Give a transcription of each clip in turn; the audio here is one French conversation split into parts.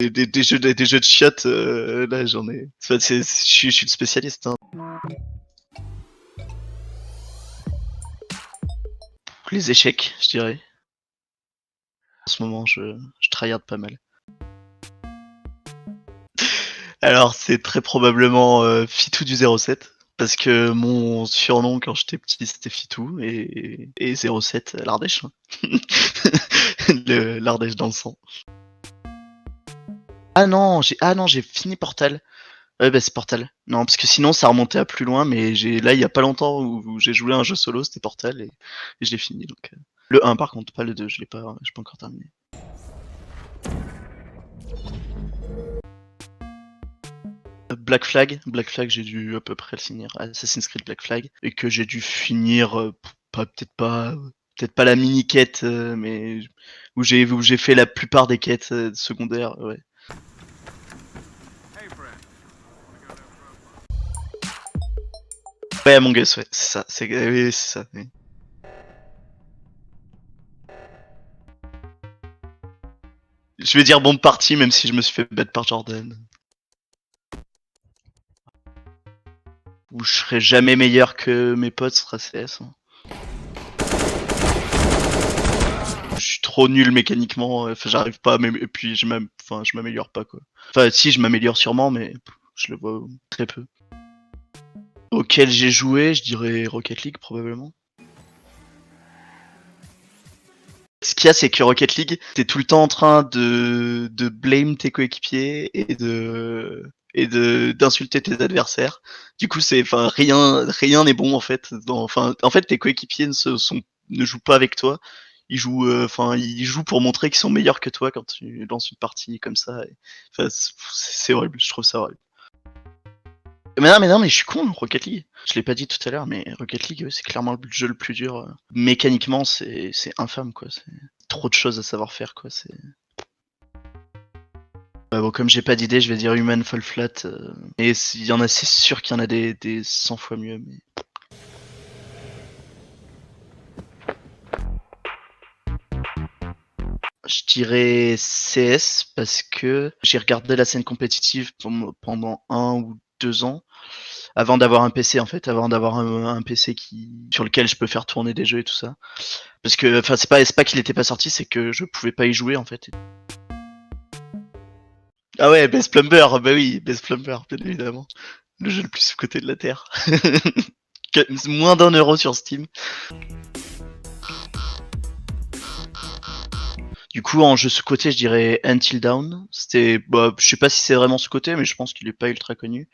Des jeux de chiottes, là j'en ai. Enfin, je suis le spécialiste. Hein. Les échecs, je dirais. En ce moment, je tryhard pas mal. Alors, c'est très probablement Fitou du 07. Parce que mon surnom quand j'étais petit c'était Fitou et 07 l'Ardèche. Hein. L'Ardèche dans le sang. Ah non, j'ai fini Portal. Ouais, bah c'est Portal. Non, parce que sinon ça remontait à plus loin, mais là il y a pas longtemps où j'ai joué à un jeu solo, c'était Portal et je l'ai fini donc. Le 1 par contre, pas le 2, j'ai pas encore terminé. Black Flag, j'ai dû à peu près le finir. Assassin's Creed Black Flag et que j'ai dû finir, peut-être pas la mini quête, mais où j'ai fait la plupart des quêtes secondaires. Ouais. Ouais, Among Us, ouais, c'est ça, oui, c'est ça. Oui. Je vais dire bombe party même si je me suis fait battre par Jordan. Où je serai jamais meilleur que mes potes sera CS. Hein. Je suis trop nul mécaniquement, enfin j'arrive pas et puis je m'améliore pas quoi. Enfin si je m'améliore sûrement mais je le vois très peu. Auquel j'ai joué, je dirais Rocket League probablement. Ce qu'il y a, c'est que Rocket League, t'es tout le temps en train de blame tes coéquipiers d'insulter tes adversaires. Du coup, enfin, rien n'est bon en fait. En fait, tes coéquipiers ne jouent pas avec toi. Ils jouent pour montrer qu'ils sont meilleurs que toi quand tu lances une partie comme ça. Enfin, c'est horrible. Je trouve ça horrible. Mais non, mais je suis con, Rocket League. Je l'ai pas dit tout à l'heure, mais Rocket League, c'est clairement le jeu le plus dur. Mécaniquement, c'est infâme, quoi. C'est trop de choses à savoir faire, quoi. Bon, comme j'ai pas d'idée, je vais dire Human Fall Flat. Et il y en a, c'est sûr qu'il y en a des 100 fois mieux. Mais... Je dirais CS parce que j'ai regardé la scène compétitive pendant 1 ou 2 ans avant d'avoir un PC en fait, avant d'avoir un PC sur lequel je peux faire tourner des jeux et tout ça. Parce que, enfin, c'est pas qu'il était pas sorti, c'est que je pouvais pas y jouer en fait. Ah ouais, Best Plumber, bah oui, Best Plumber, bien évidemment. Le jeu le plus sous-coté de la Terre. Moins d'1 euro sur Steam. Du coup, en jeu sous-coté, je dirais Until Dawn. Je sais pas si c'est vraiment sous-coté, mais je pense qu'il est pas ultra connu.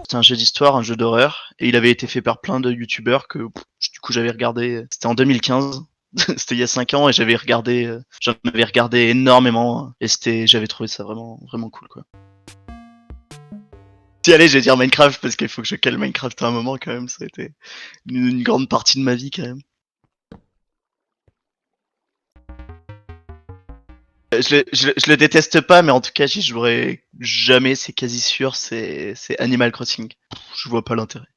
C'est un jeu d'histoire, un jeu d'horreur, et il avait été fait par plein de youtubeurs que du coup j'avais regardé. C'était en 2015, c'était il y a 5 ans, et j'en avais regardé énormément, et j'avais trouvé ça vraiment, vraiment cool quoi. Si allez, je vais dire Minecraft parce qu'il faut que je cale Minecraft à un moment quand même, ça a été une grande partie de ma vie quand même. Je le déteste pas, mais en tout cas j'y jouerai jamais, c'est quasi sûr, c'est Animal Crossing. Je vois pas l'intérêt.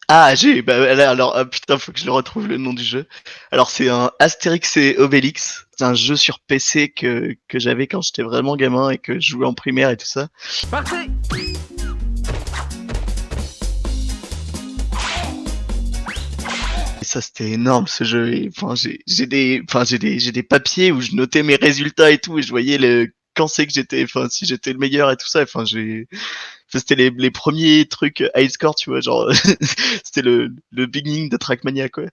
Alors, putain, faut que je le retrouve le nom du jeu. Alors, c'est un Astérix et Obélix. C'est un jeu sur PC que j'avais quand j'étais vraiment gamin et que je jouais en primaire et tout ça. Parti. Et ça, c'était énorme ce jeu. Et, enfin, j'ai des papiers où je notais mes résultats et tout et je voyais quand c'est que si j'étais le meilleur et tout ça. C'était les premiers trucs high score, tu vois, genre, c'était le beginning de Trackmania, quoi.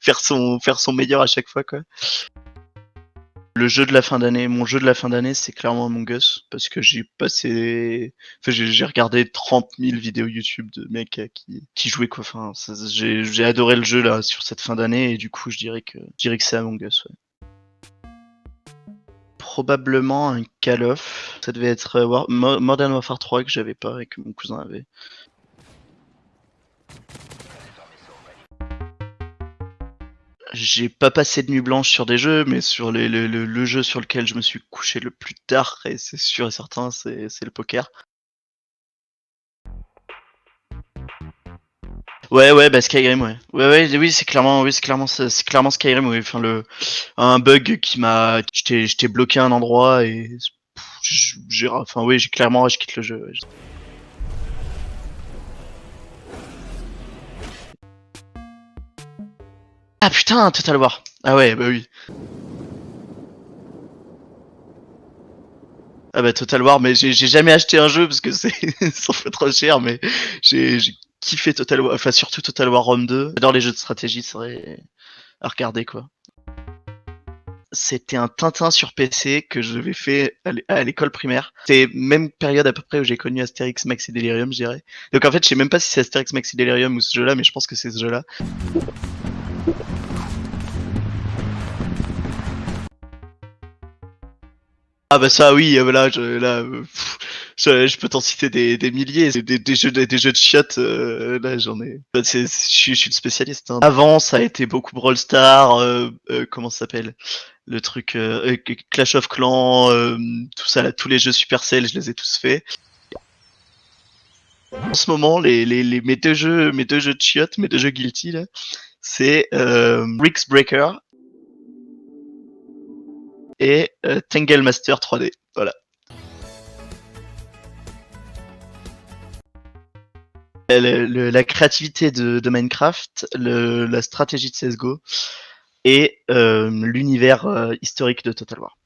Faire son meilleur à chaque fois, quoi. Mon jeu de la fin d'année, c'est clairement Among Us, parce que j'ai regardé 30 000 vidéos YouTube de mecs qui jouaient, quoi. Enfin, j'ai adoré le jeu, là, sur cette fin d'année, et du coup, je dirais que c'est Among Us, ouais. Probablement un Call of. Ça devait être Modern Warfare 3 que j'avais pas et que mon cousin avait. J'ai pas passé de nuit blanche sur des jeux, mais sur le jeu sur lequel je me suis couché le plus tard, et c'est sûr et certain, c'est le poker. Ouais, bah Skyrim, ouais. Oui, c'est clairement Skyrim, oui. Enfin, un bug qui m'a, j'étais bloqué à un endroit et enfin, oui, j'ai clairement rage quitte le jeu. Ouais. Ah putain, Total War. Ah ouais, bah oui. Ah bah Total War, mais j'ai jamais acheté un jeu parce que c'est ça fait trop cher, mais j'ai kiffé Total War, enfin surtout Total War Rome 2. J'adore les jeux de stratégie, c'est vrai, à regarder quoi. C'était un Tintin sur PC que j'avais fait à l'école primaire. C'était même période à peu près où j'ai connu Astérix, Max et Delirium, je dirais. Donc en fait, je sais même pas si c'est Astérix, Max et Delirium ou ce jeu-là, mais je pense que c'est ce jeu-là. Ah bah ça oui, voilà, je peux t'en citer des milliers, des jeux de chiottes, là j'en ai. Bah, je suis le spécialiste. Hein. Avant, ça a été beaucoup Brawl Stars, comment ça s'appelle? Le truc Clash of Clans, tout ça là, tous les jeux Supercell, je les ai tous faits. En ce moment, mes deux jeux de chiottes, mes deux jeux guilty là, c'est Risk Breaker et Tangle Master 3D. Voilà. La créativité de Minecraft, la stratégie de CSGO et l'univers historique de Total War.